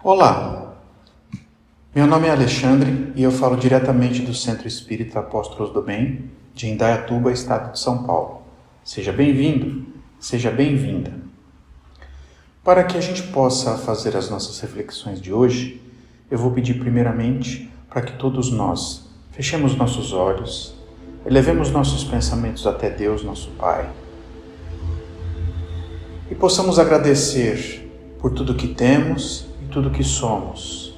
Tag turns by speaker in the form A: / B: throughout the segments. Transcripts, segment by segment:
A: Olá, meu nome é Alexandre e eu falo diretamente do Centro Espírita Apóstolos do Bem, de Indaiatuba, estado de São Paulo. Seja bem-vindo, seja bem-vinda. Para que a gente possa fazer as nossas reflexões de hoje, eu vou pedir primeiramente para que todos nós fechemos nossos olhos, elevemos nossos pensamentos até Deus, nosso Pai, e possamos agradecer por tudo que temos e tudo que somos,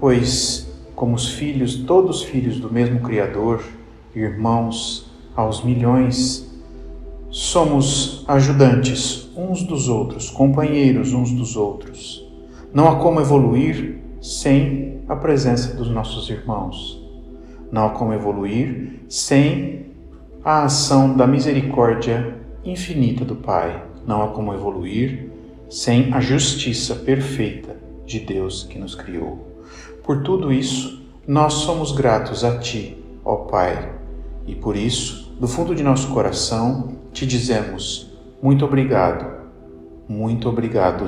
A: pois, como filhos, todos filhos do mesmo Criador, irmãos aos milhões, somos ajudantes uns dos outros, companheiros uns dos outros. Não há como evoluir sem a presença dos nossos irmãos. Não há como evoluir sem a ação da misericórdia infinita do Pai. Não há como evoluir sem a justiça perfeita de Deus que nos criou. Por tudo isso, nós somos gratos a Ti, ó Pai, e por isso, do fundo de nosso coração, Te dizemos muito obrigado,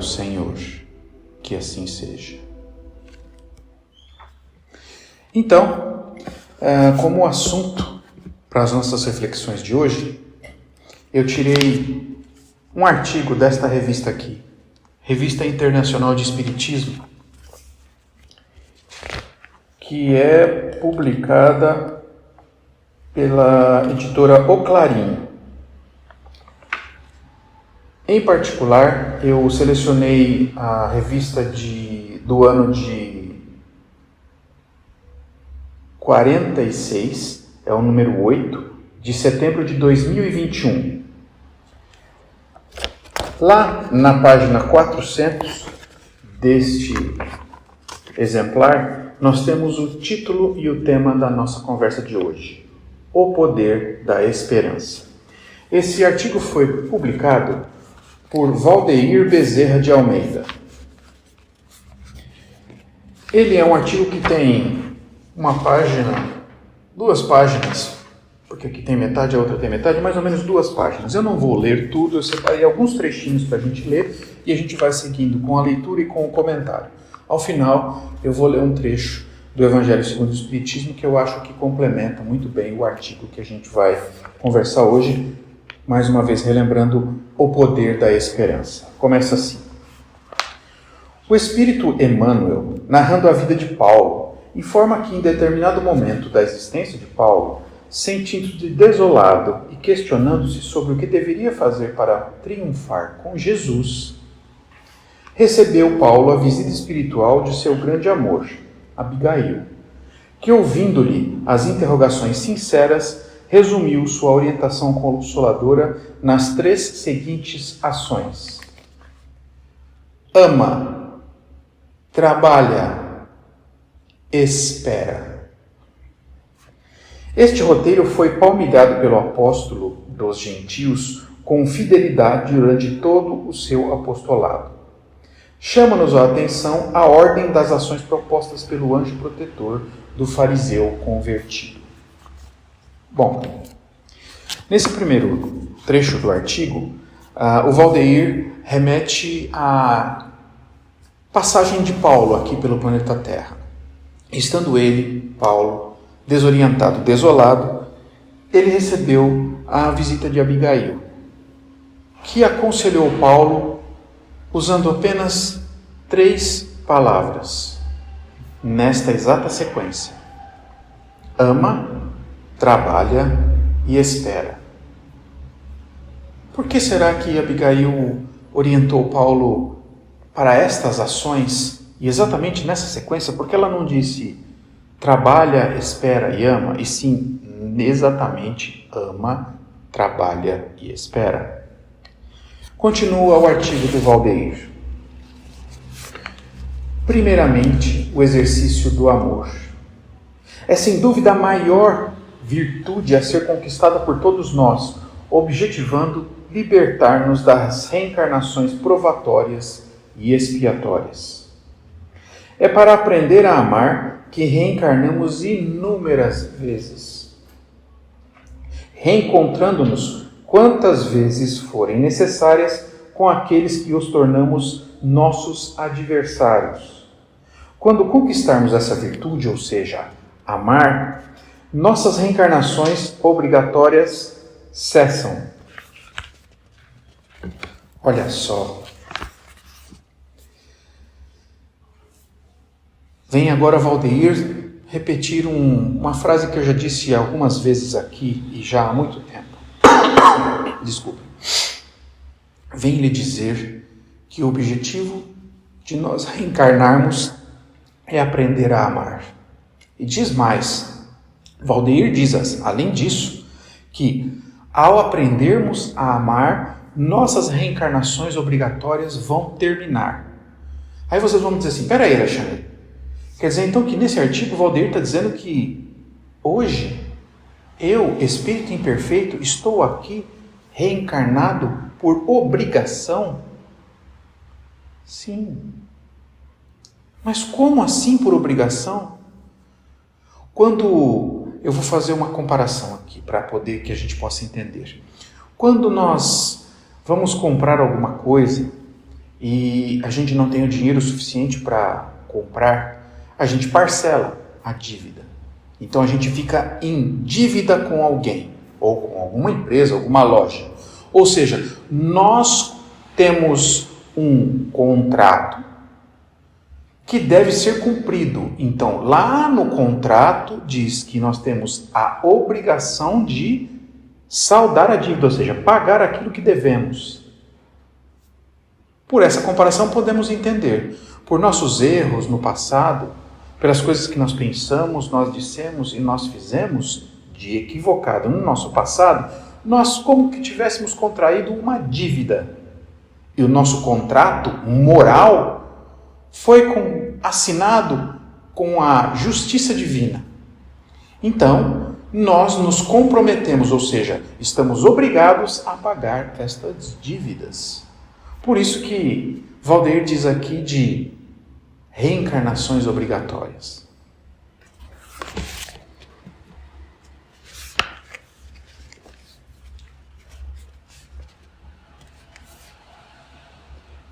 A: Senhor, que assim seja. Então, como assunto para as nossas reflexões de hoje, eu tirei um artigo desta revista aqui, Revista Internacional de Espiritismo, que é publicada pela editora O Clarim. Em particular, eu selecionei a revista do ano de 46, é o número 8, de setembro de 2021. Lá na página 400 deste exemplar, nós temos o título e o tema da nossa conversa de hoje: O Poder da Esperança. Esse artigo foi publicado por Valdeir Bezerra de Almeida. Ele é um artigo que tem uma página, 2 páginas, porque aqui tem metade, a outra tem metade, mais ou menos 2 páginas. Eu não vou ler tudo, eu separei alguns trechinhos para a gente ler e a gente vai seguindo com a leitura e com o comentário. Ao final, eu vou ler um trecho do Evangelho segundo o Espiritismo que eu acho que complementa muito bem o artigo que a gente vai conversar hoje, mais uma vez relembrando o poder da esperança. Começa assim. O Espírito Emmanuel, narrando a vida de Paulo, informa que em determinado momento da existência de Paulo, sentindo-se desolado e questionando-se sobre o que deveria fazer para triunfar com Jesus, recebeu Paulo a visita espiritual de seu grande amor, Abigail, que, ouvindo-lhe as interrogações sinceras, resumiu sua orientação consoladora nas 3 seguintes ações: ama, trabalha, espera. Este roteiro foi palmilhado pelo apóstolo dos gentios com fidelidade durante todo o seu apostolado. Chama-nos a atenção a ordem das ações propostas pelo anjo protetor do fariseu convertido. Bom, nesse primeiro trecho do artigo, o Valdeir remete à passagem de Paulo aqui pelo planeta Terra. Estando ele, Paulo, desorientado, desolado, ele recebeu a visita de Abigail, que aconselhou Paulo usando apenas 3 palavras, nesta exata sequência: ama, trabalha e espera. Por que será que Abigail orientou Paulo para estas ações e exatamente nessa sequência? Porque ela não disse trabalha, espera e ama, e sim, exatamente, ama, trabalha e espera. Continua o artigo do Valdeir. Primeiramente, o exercício do amor. É sem dúvida a maior virtude a ser conquistada por todos nós, objetivando libertar-nos das reencarnações provatórias e expiatórias. É para aprender a amar que reencarnamos inúmeras vezes, reencontrando-nos quantas vezes forem necessárias com aqueles que os tornamos nossos adversários, Quando conquistarmos essa virtude, ou seja, amar, nossas reencarnações obrigatórias cessam. Olha só. Vem agora Valdeir repetir uma frase que eu já disse algumas vezes aqui e já há muito tempo. Desculpe. Vem lhe dizer que o objetivo de nós reencarnarmos é aprender a amar. E diz mais, Valdeir diz, além disso, que ao aprendermos a amar, nossas reencarnações obrigatórias vão terminar. Aí vocês vão dizer assim, peraí, Alexandre, quer dizer então que nesse artigo Valdeir está dizendo que hoje eu, espírito imperfeito, estou aqui reencarnado por obrigação? Sim. Mas como assim por obrigação? Quando eu vou fazer uma comparação aqui para poder que a gente possa entender. Quando nós vamos comprar alguma coisa e a gente não tem o dinheiro suficiente para comprar, a gente parcela a dívida. Então a gente fica em dívida com alguém, ou com alguma empresa, alguma loja. Ou seja, nós temos um contrato que deve ser cumprido. Então, lá no contrato diz que nós temos a obrigação de saldar a dívida, ou seja, pagar aquilo que devemos. Por essa comparação podemos entender, por nossos erros no passado, pelas coisas que nós pensamos, nós dissemos e nós fizemos de equivocado no nosso passado, nós como que tivéssemos contraído uma dívida. E o nosso contrato moral foi assinado com a justiça divina. Então, nós nos comprometemos, ou seja, estamos obrigados a pagar estas dívidas. Por isso que Valdeir diz aqui de reencarnações obrigatórias.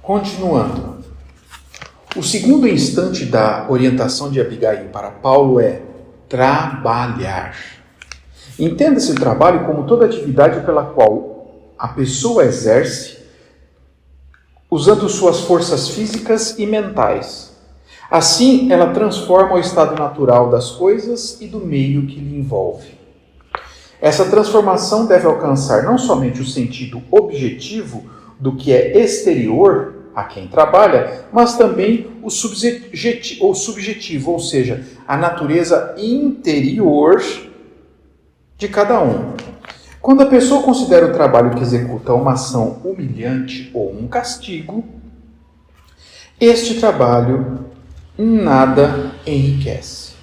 A: Continuando. O segundo instante da orientação de Abigail para Paulo é trabalhar. Entenda-se o trabalho como toda atividade pela qual a pessoa exerce, usando suas forças físicas e mentais. Assim, ela transforma o estado natural das coisas e do meio que lhe envolve. Essa transformação deve alcançar não somente o sentido objetivo do que é exterior a quem trabalha, mas também o subjetivo, ou seja, a natureza interior de cada um. Quando a pessoa considera o trabalho que executa uma ação humilhante ou um castigo, este trabalho nada enriquece.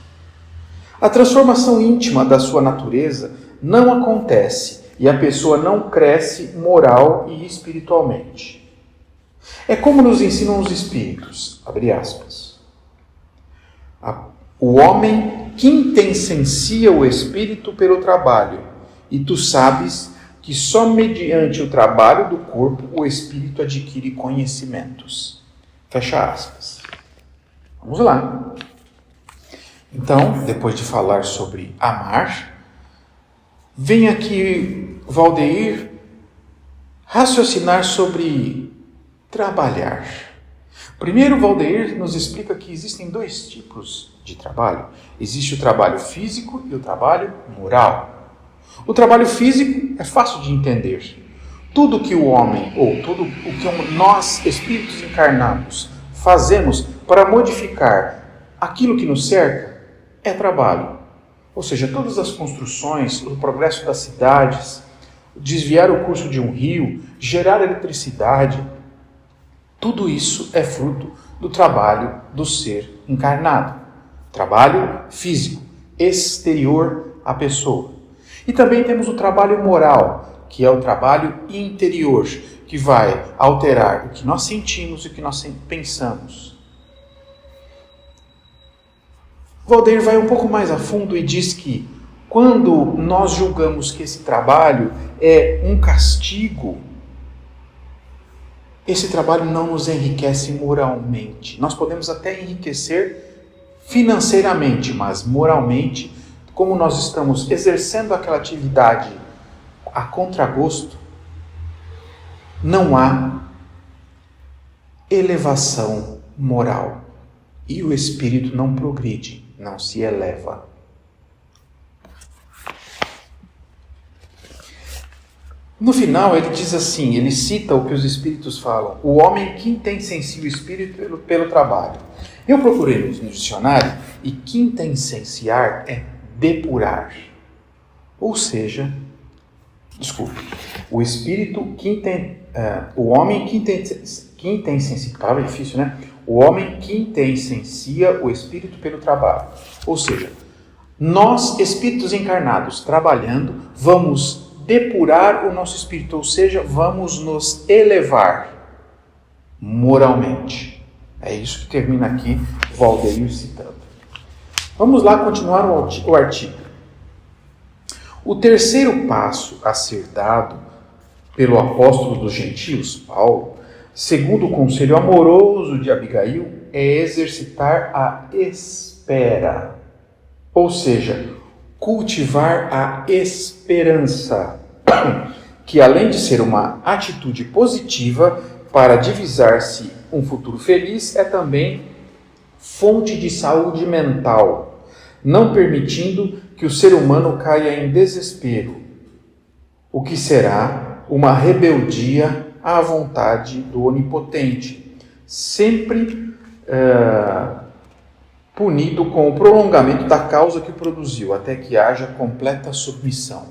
A: A transformação íntima da sua natureza não acontece e a pessoa não cresce moral e espiritualmente. É como nos ensinam os espíritos, abre aspas. O homem quintessencia o espírito pelo trabalho, e tu sabes que só mediante o trabalho do corpo o espírito adquire conhecimentos. Fecha aspas. Vamos lá. Então, depois de falar sobre amar, vem aqui Valdeir raciocinar sobre trabalhar. Primeiro, Valdeir nos explica que existem dois tipos de trabalho. Existe o trabalho físico e o trabalho moral. O trabalho físico é fácil de entender. Tudo que o homem, ou tudo o que nós, espíritos encarnados, fazemos para modificar aquilo que nos cerca é trabalho. Ou seja, todas as construções, o progresso das cidades, desviar o curso de um rio, gerar eletricidade, tudo isso é fruto do trabalho do ser encarnado. Trabalho físico, exterior à pessoa. E também temos o trabalho moral, que é o trabalho interior, que vai alterar o que nós sentimos e o que nós pensamos. Valdeir vai um pouco mais a fundo e diz que quando nós julgamos que esse trabalho é um castigo, esse trabalho não nos enriquece moralmente. Nós podemos até enriquecer financeiramente, mas moralmente, como nós estamos exercendo aquela atividade a contragosto, não há elevação moral. E o espírito não progride, não se eleva. No final ele diz assim, ele cita o que os espíritos falam: o homem quintessencia o espírito pelo trabalho. Eu procurei no dicionário e quintessenciar é depurar. Ou seja, o espírito o homem quintessencia, palavra difícil, né? O homem quintessencia o espírito pelo trabalho. Ou seja, nós, espíritos encarnados, trabalhando, vamos depurar o nosso espírito, ou seja, vamos nos elevar moralmente. É isso que termina aqui Valdeir citando. Vamos lá continuar o artigo. O terceiro passo a ser dado pelo apóstolo dos gentios, Paulo, segundo o conselho amoroso de Abigail, é exercitar a espera, ou seja, cultivar a esperança, que além de ser uma atitude positiva para divisar-se um futuro feliz, é também fonte de saúde mental, não permitindo que o ser humano caia em desespero, o que será uma rebeldia à vontade do Onipotente, sempre punido com o prolongamento da causa que o produziu, até que haja completa submissão.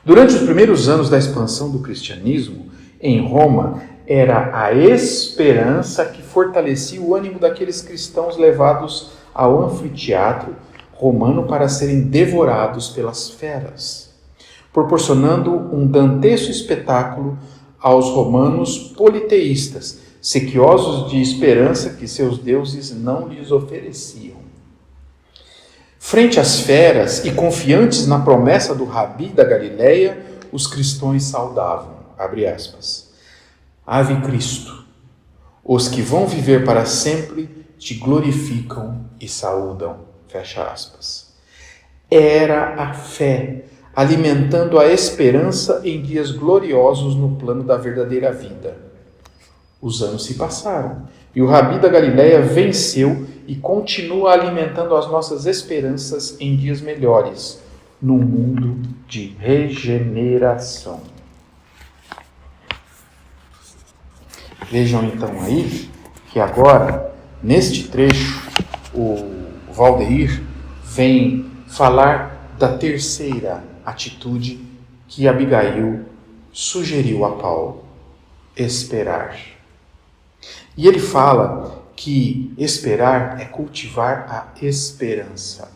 A: Durante os primeiros anos da expansão do cristianismo, em Roma, era a esperança que fortalecia o ânimo daqueles cristãos levados ao anfiteatro romano para serem devorados pelas feras, proporcionando um dantesco espetáculo aos romanos politeístas, sequiosos de esperança que seus deuses não lhes ofereciam. Frente às feras e confiantes na promessa do Rabi da Galileia, os cristãos saudavam, abre aspas, Ave Cristo, os que vão viver para sempre te glorificam e saúdam, fecha aspas. Era a fé, alimentando a esperança em dias gloriosos no plano da verdadeira vida. Os anos se passaram e o Rabi da Galileia venceu e continua alimentando as nossas esperanças em dias melhores, num mundo de regeneração. Vejam então aí que agora, neste trecho, o Valdeir vem falar da terceira atitude que Abigail sugeriu a Paulo: esperar. E ele fala que esperar é cultivar a esperança.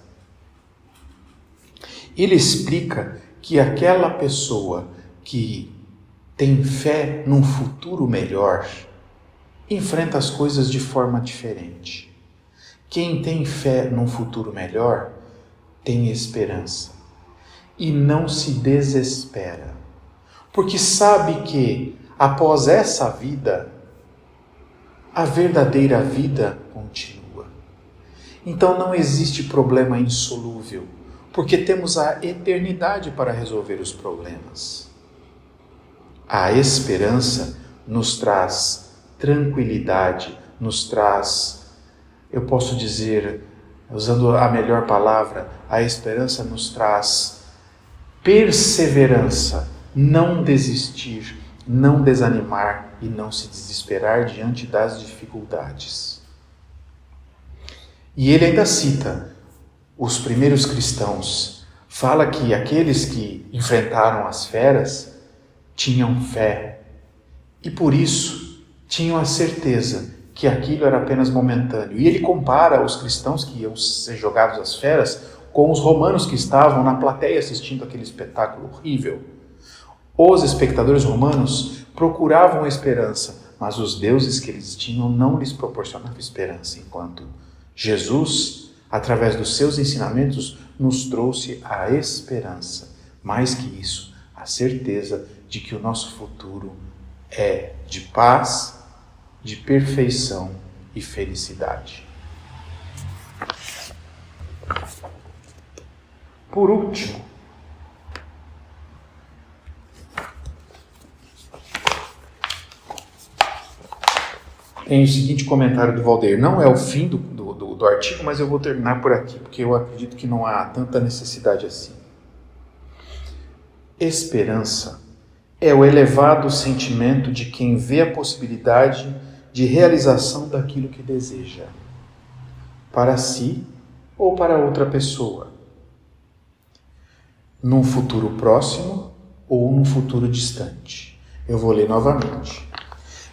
A: Ele explica que aquela pessoa que tem fé num futuro melhor enfrenta as coisas de forma diferente. Quem tem fé num futuro melhor tem esperança e não se desespera, porque sabe que após essa vida, a verdadeira vida continua. Então não existe problema insolúvel, porque temos a eternidade para resolver os problemas. A esperança nos traz tranquilidade, nos traz, eu posso dizer, usando a melhor palavra, a esperança nos traz perseverança, não desistir, não desanimar e não se desesperar diante das dificuldades. E ele ainda cita os primeiros cristãos, fala que aqueles que enfrentaram as feras tinham fé e por isso tinham a certeza que aquilo era apenas momentâneo. E ele compara os cristãos que iam ser jogados às feras com os romanos que estavam na plateia assistindo aquele espetáculo horrível. Os espectadores romanos procuravam a esperança, mas os deuses que eles tinham não lhes proporcionavam esperança, enquanto Jesus, através dos seus ensinamentos, nos trouxe a esperança. Mais que isso, a certeza de que o nosso futuro é de paz, de perfeição e felicidade. Por último, tem o seguinte comentário do Valdeir. Não é o fim do artigo, mas eu vou terminar por aqui, porque eu acredito que não há tanta necessidade assim. Esperança é o elevado sentimento de quem vê a possibilidade de realização daquilo que deseja, para si ou para outra pessoa, num futuro próximo ou num futuro distante. Eu vou ler novamente.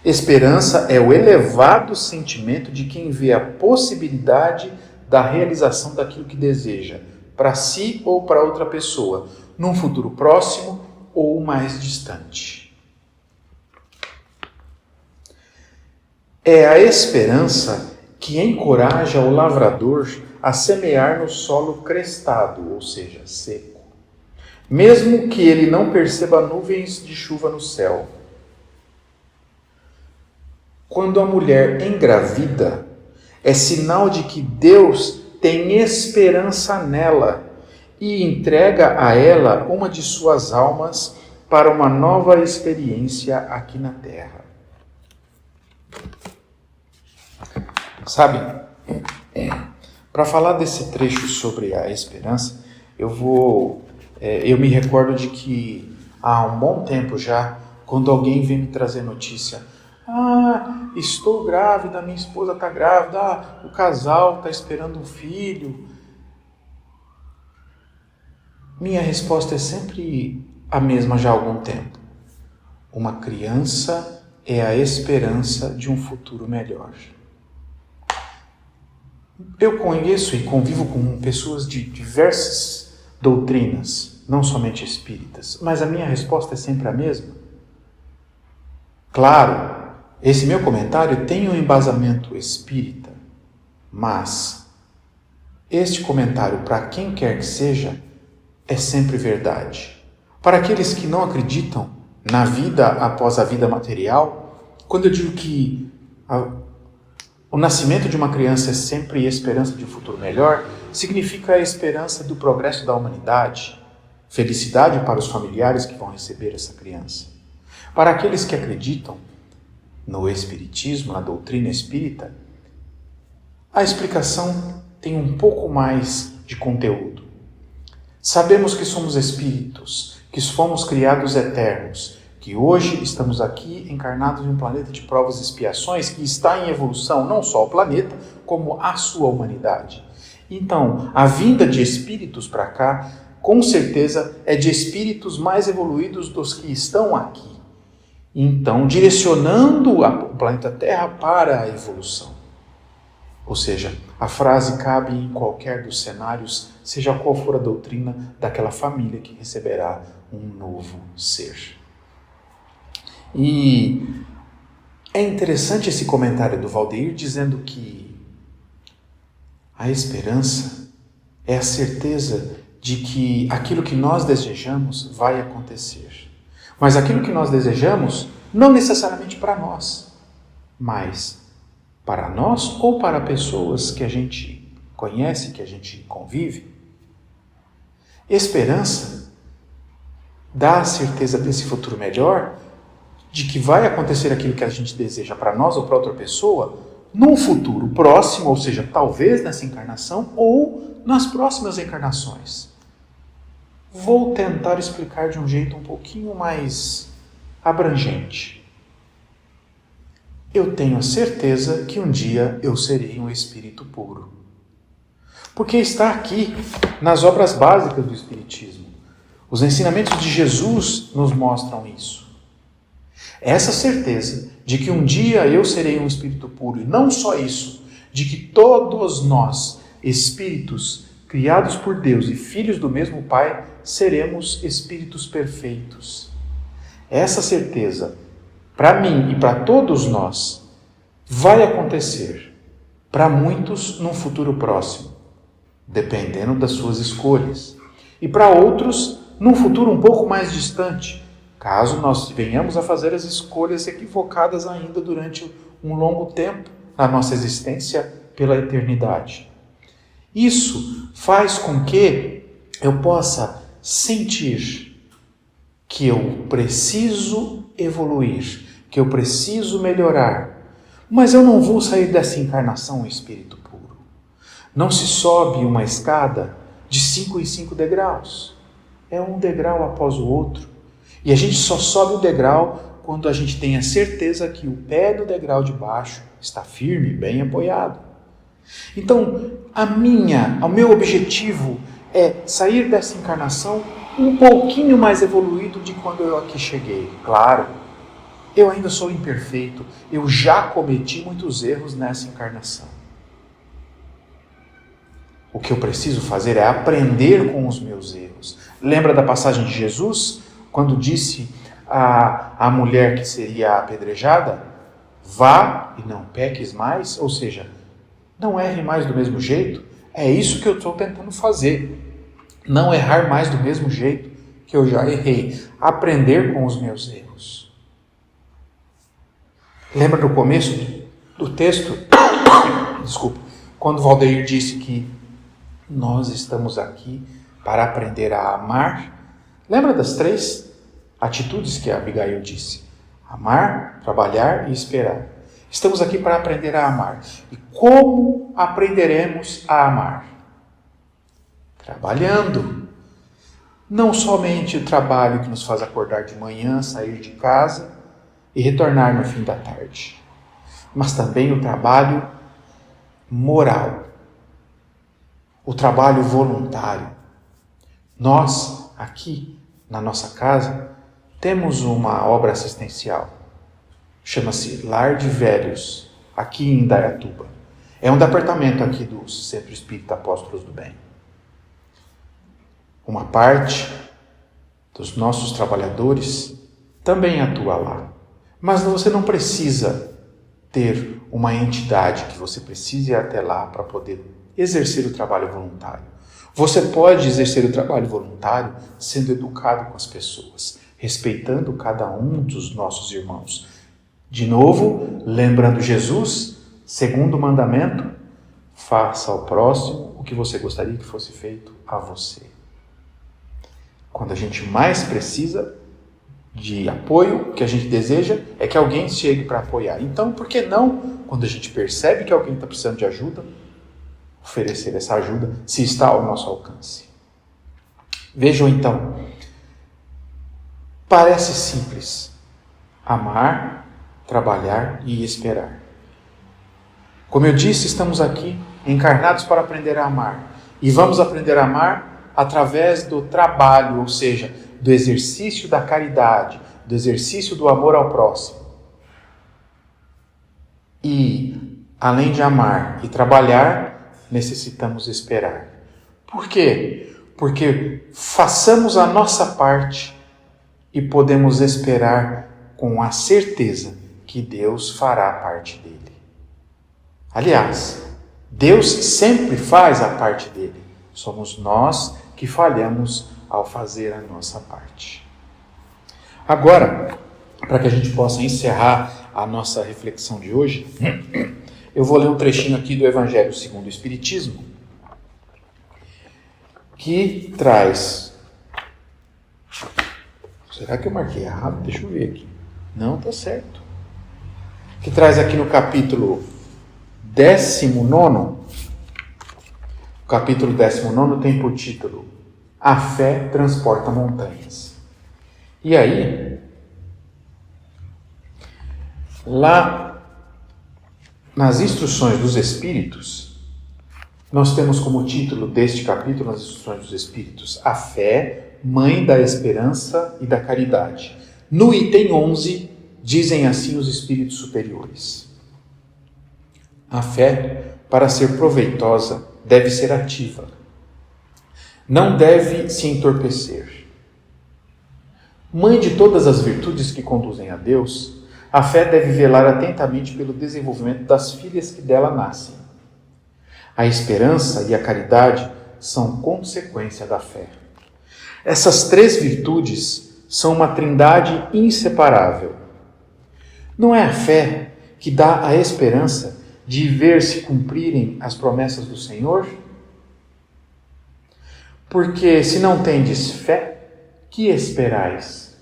A: Esperança é o elevado sentimento de quem vê a possibilidade da realização daquilo que deseja, para si ou para outra pessoa, num futuro próximo ou mais distante. É a esperança que encoraja o lavrador a semear no solo crestado, ou seja, seco, mesmo que ele não perceba nuvens de chuva no céu. Quando a mulher engravida, é sinal de que Deus tem esperança nela e entrega a ela uma de suas almas para uma nova experiência aqui na Terra. Sabe, para falar desse trecho sobre a esperança, eu me recordo de que há um bom tempo já, quando alguém vem me trazer notícia, estou grávida, minha esposa está grávida, o casal está esperando um filho. Minha resposta é sempre a mesma já há algum tempo. Uma criança é a esperança de um futuro melhor. Eu conheço e convivo com pessoas de diversas doutrinas, não somente espíritas, mas a minha resposta é sempre a mesma. Claro, esse meu comentário tem um embasamento espírita, mas este comentário, para quem quer que seja, é sempre verdade. Para aqueles que não acreditam na vida após a vida material, quando eu digo que o nascimento de uma criança é sempre a esperança de um futuro melhor, significa a esperança do progresso da humanidade, felicidade para os familiares que vão receber essa criança. Para aqueles que acreditam no Espiritismo, na doutrina espírita, a explicação tem um pouco mais de conteúdo. Sabemos que somos espíritos, que fomos criados eternos, que hoje estamos aqui encarnados em um planeta de provas e expiações que está em evolução, não só o planeta, como a sua humanidade. Então, a vinda de espíritos para cá, com certeza, é de espíritos mais evoluídos dos que estão aqui. Então, direcionando o planeta Terra para a evolução. Ou seja, a frase cabe em qualquer dos cenários, seja qual for a doutrina daquela família que receberá um novo ser. E é interessante esse comentário do Valdeir dizendo que a esperança é a certeza de que aquilo que nós desejamos vai acontecer. Mas aquilo que nós desejamos, não necessariamente para nós, mas para nós ou para pessoas que a gente conhece, que a gente convive. Esperança dá a certeza desse futuro melhor, de que vai acontecer aquilo que a gente deseja para nós ou para outra pessoa, num futuro próximo, ou seja, talvez nessa encarnação ou nas próximas encarnações. Vou tentar explicar de um jeito um pouquinho mais abrangente. Eu tenho a certeza que um dia eu serei um espírito puro. Porque está aqui nas obras básicas do Espiritismo. Os ensinamentos de Jesus nos mostram isso. Essa certeza de que um dia eu serei um espírito puro, e não só isso, de que todos nós, espíritos criados por Deus e filhos do mesmo Pai, seremos espíritos perfeitos. Essa certeza, para mim e para todos nós, vai acontecer. Para muitos, num futuro próximo, dependendo das suas escolhas. E para outros, num futuro um pouco mais distante, caso nós venhamos a fazer as escolhas equivocadas ainda durante um longo tempo na nossa existência pela eternidade. Isso faz com que eu possa sentir que eu preciso evoluir, que eu preciso melhorar, mas eu não vou sair dessa encarnação em espírito puro. Não se sobe uma escada de 5 em 5 degraus. É um degrau após o outro. E a gente só sobe o degrau quando a gente tem a certeza que o pé do degrau de baixo está firme, bem apoiado. Então, o meu objetivo é sair dessa encarnação um pouquinho mais evoluído de quando eu aqui cheguei. Claro, eu ainda sou imperfeito, eu já cometi muitos erros nessa encarnação. O que eu preciso fazer é aprender com os meus erros. Lembra da passagem de Jesus, quando disse à mulher que seria apedrejada: vá e não peques mais, ou seja, não erre mais do mesmo jeito. É isso que eu estou tentando fazer. Não errar mais do mesmo jeito que eu já errei. Aprender com os meus erros. Lembra do começo do texto? Desculpa. Quando Valdeir disse que nós estamos aqui para aprender a amar. Lembra das 3 atitudes que a Abigail disse? Amar, trabalhar e esperar. Estamos aqui para aprender a amar. E como aprenderemos a amar? Trabalhando. Não somente o trabalho que nos faz acordar de manhã, sair de casa e retornar no fim da tarde, mas também o trabalho moral, o trabalho voluntário. Nós, aqui na nossa casa, temos uma obra assistencial. Chama-se Lar de Velhos, aqui em Indaiatuba. É um departamento aqui do Centro Espírita Apóstolos do Bem. Uma parte dos nossos trabalhadores também atua lá. Mas você não precisa ter uma entidade que você precise ir até lá para poder exercer o trabalho voluntário. Você pode exercer o trabalho voluntário sendo educado com as pessoas, respeitando cada um dos nossos irmãos. De novo, lembrando Jesus, segundo mandamento, faça ao próximo o que você gostaria que fosse feito a você. Quando a gente mais precisa de apoio, o que a gente deseja é que alguém chegue para apoiar. Então, por que não, quando a gente percebe que alguém está precisando de ajuda, oferecer essa ajuda, se está ao nosso alcance? Vejam então, parece simples: amar, trabalhar e esperar. Como eu disse, estamos aqui encarnados para aprender a amar. E vamos aprender a amar através do trabalho, ou seja, do exercício da caridade, do exercício do amor ao próximo. E, além de amar e trabalhar, necessitamos esperar. Por quê? Porque façamos a nossa parte e podemos esperar com a certeza que Deus fará a parte dele. Aliás, Deus sempre faz a parte dele. Somos nós que falhamos ao fazer a nossa parte. Agora, para que a gente possa encerrar a nossa reflexão de hoje, eu vou ler um trechinho aqui do Evangelho segundo o Espiritismo, que traz... Será que eu marquei errado? Deixa eu ver aqui. Não, está certo. Que traz aqui no capítulo 19. O capítulo 19 tem por título: A fé transporta montanhas. E aí, lá nas instruções dos Espíritos, nós temos como título deste capítulo, nas instruções dos Espíritos, a fé, mãe da esperança e da caridade. No item 11, dizem assim os Espíritos superiores: a fé, para ser proveitosa, deve ser ativa. Não deve se entorpecer. Mãe de todas as virtudes que conduzem a Deus, a fé deve velar atentamente pelo desenvolvimento das filhas que dela nascem. A esperança e a caridade são consequência da fé. Essas 3 virtudes são uma trindade inseparável. Não é a fé que dá a esperança de ver se cumprirem as promessas do Senhor? Porque se não tendes fé, que esperais?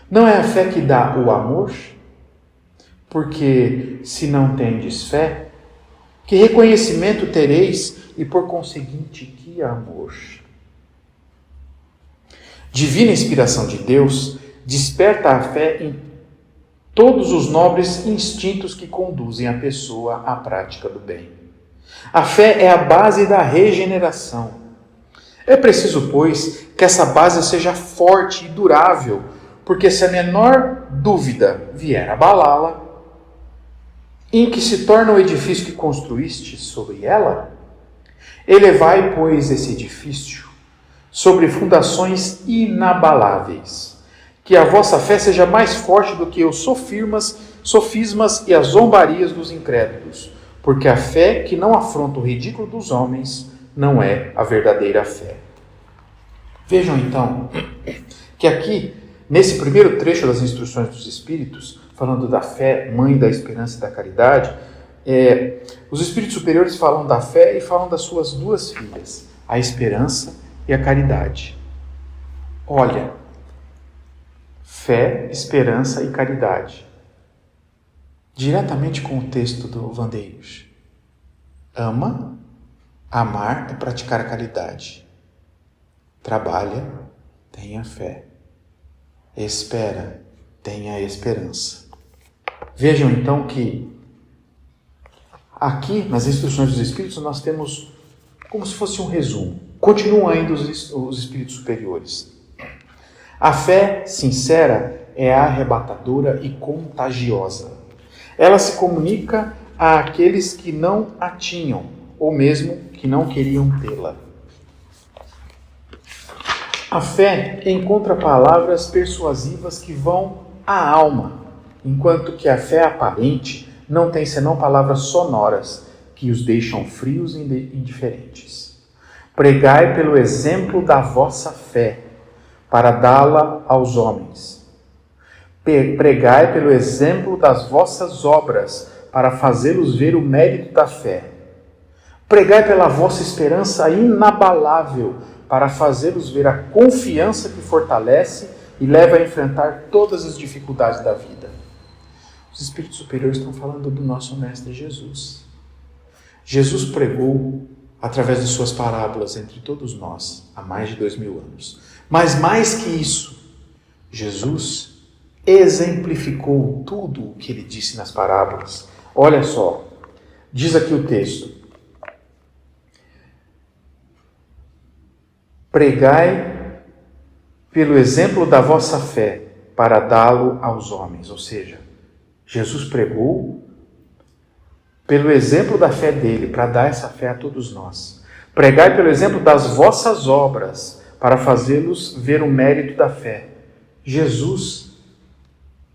A: Não é a fé que dá o amor? Porque se não tendes fé, que reconhecimento tereis e por conseguinte que amor? Divina inspiração de Deus desperta a fé em todos os nobres instintos que conduzem a pessoa à prática do bem. A fé é a base da regeneração. É preciso, pois, que essa base seja forte e durável, porque se a menor dúvida vier abalá-la, em que se torna o edifício que construíste sobre ela, elevai, pois, esse edifício sobre fundações inabaláveis, que a vossa fé seja mais forte do que os sofismas e as zombarias dos incrédulos, porque a fé que não afronta o ridículo dos homens não é a verdadeira fé. Vejam então que aqui, nesse primeiro trecho das instruções dos Espíritos, falando da fé, mãe da esperança e da caridade, os Espíritos superiores falam da fé e falam das suas duas filhas, a esperança e a caridade. Olha, fé, esperança e caridade. Diretamente com o texto do Vandeiros. Amar é praticar a caridade. Trabalha, tenha fé. Espera, tenha esperança. Vejam então que aqui nas instruções dos Espíritos nós temos como se fosse um resumo. Continuam ainda os Espíritos superiores. A fé sincera é arrebatadora e contagiosa. Ela se comunica àqueles que não a tinham, ou mesmo que não queriam tê-la. A fé encontra palavras persuasivas que vão à alma, enquanto que a fé aparente não tem senão palavras sonoras que os deixam frios e indiferentes. Pregai pelo exemplo da vossa fé, para dá-la aos homens. Pregai pelo exemplo das vossas obras, para fazê-los ver o mérito da fé. Pregai pela vossa esperança inabalável, para fazê-los ver a confiança que fortalece e leva a enfrentar todas as dificuldades da vida. Os Espíritos superiores estão falando do nosso Mestre Jesus. Jesus pregou através de suas parábolas entre todos nós há mais de 2000 anos. Mas mais que isso, Jesus exemplificou tudo o que ele disse nas parábolas. Olha só, diz aqui o texto: pregai pelo exemplo da vossa fé, para dá-lo aos homens. Ou seja, Jesus pregou pelo exemplo da fé dele, para dar essa fé a todos nós. Pregai pelo exemplo das vossas obras, para fazê-los ver o mérito da fé. Jesus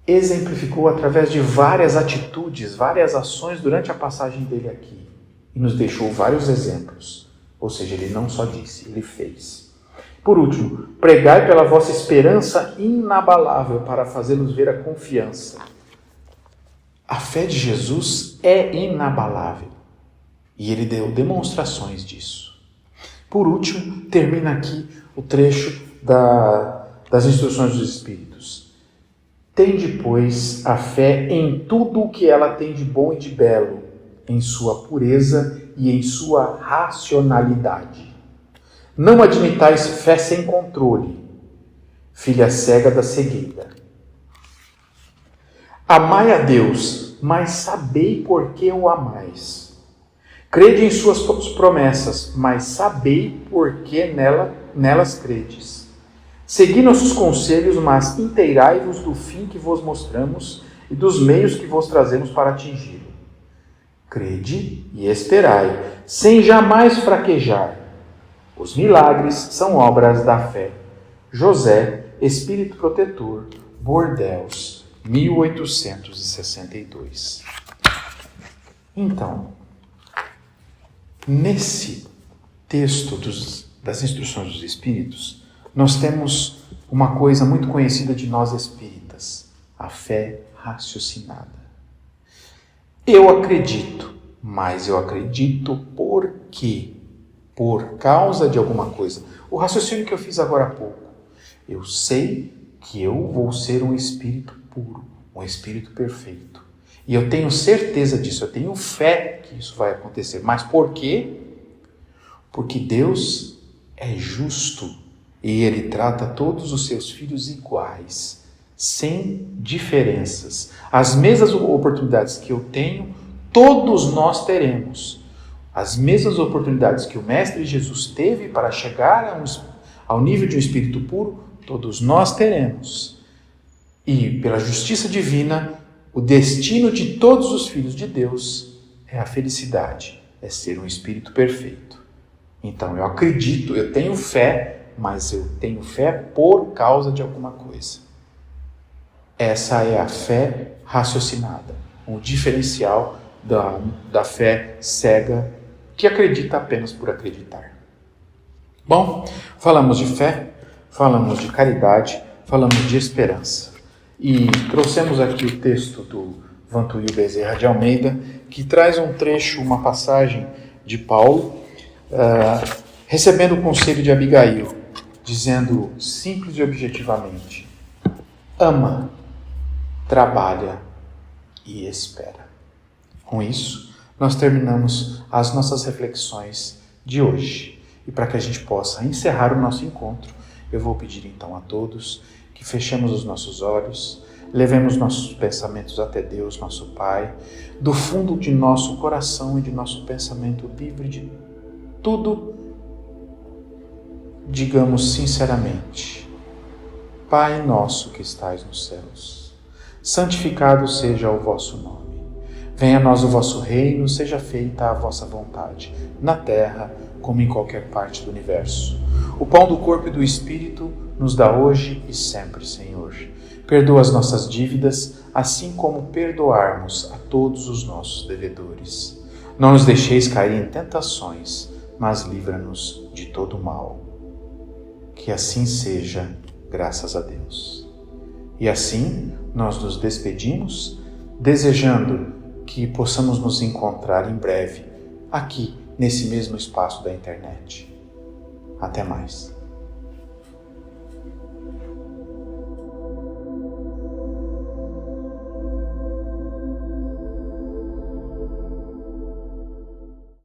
A: exemplificou através de várias atitudes, várias ações durante a passagem dele aqui. E nos deixou vários exemplos. Ou seja, ele não só disse, ele fez. Por último, pregai pela vossa esperança inabalável, para fazê-los ver a confiança. A fé de Jesus é inabalável. E ele deu demonstrações disso. Por último, termina aqui o trecho das instruções dos Espíritos. Tende, pois, a fé em tudo o que ela tem de bom e de belo, em sua pureza e em sua racionalidade. Não admitais fé sem controle, filha cega da cegueira. Amai a Deus, mas sabei por que o amais. Crede em suas promessas, mas sabei por que nelas credes. Segui nossos conselhos, mas inteirai-vos do fim que vos mostramos e dos meios que vos trazemos para atingi-lo. Crede e esperai, sem jamais fraquejar. Os milagres são obras da fé. José, Espírito Protetor, Bordeaux, 1862. Então, nesse texto das instruções dos Espíritos, nós temos uma coisa muito conhecida de nós espíritas, a fé raciocinada. Eu acredito, mas eu acredito porque por causa de alguma coisa. O raciocínio que eu fiz agora há pouco. Eu sei que eu vou ser um espírito puro, um espírito perfeito. E eu tenho certeza disso, eu tenho fé que isso vai acontecer. Mas por quê? Porque Deus é justo e Ele trata todos os seus filhos iguais, sem diferenças. As mesmas oportunidades que eu tenho, todos nós teremos. As mesmas oportunidades que o Mestre Jesus teve para chegar ao nível de um espírito puro, todos nós teremos. E pela justiça divina, o destino de todos os filhos de Deus é a felicidade, é ser um espírito perfeito. Então eu acredito, eu tenho fé, mas eu tenho fé por causa de alguma coisa. Essa é a fé raciocinada, o diferencial da fé cega que acredita apenas por acreditar. Bom, falamos de fé, falamos de caridade, falamos de esperança. E trouxemos aqui o texto do Vantuil Bezerra de Almeida, que traz um trecho, uma passagem de Paulo, recebendo o conselho de Abigail, dizendo simples e objetivamente: ama, trabalha e espera. Com isso, nós terminamos as nossas reflexões de hoje. E para que a gente possa encerrar o nosso encontro, eu vou pedir então a todos que fechemos os nossos olhos, levemos nossos pensamentos até Deus, nosso Pai, do fundo de nosso coração e de nosso pensamento livre de tudo, digamos sinceramente: Pai nosso que estais nos céus, santificado seja o vosso nome. Venha a nós o vosso reino, seja feita a vossa vontade, na terra como em qualquer parte do universo. O pão do corpo e do Espírito nos dá hoje e sempre, Senhor. Perdoa as nossas dívidas, assim como perdoarmos a todos os nossos devedores. Não nos deixeis cair em tentações, mas livra-nos de todo mal. Que assim seja, graças a Deus. E assim nós nos despedimos, desejando que possamos nos encontrar em breve, aqui nesse mesmo espaço da internet. Até mais.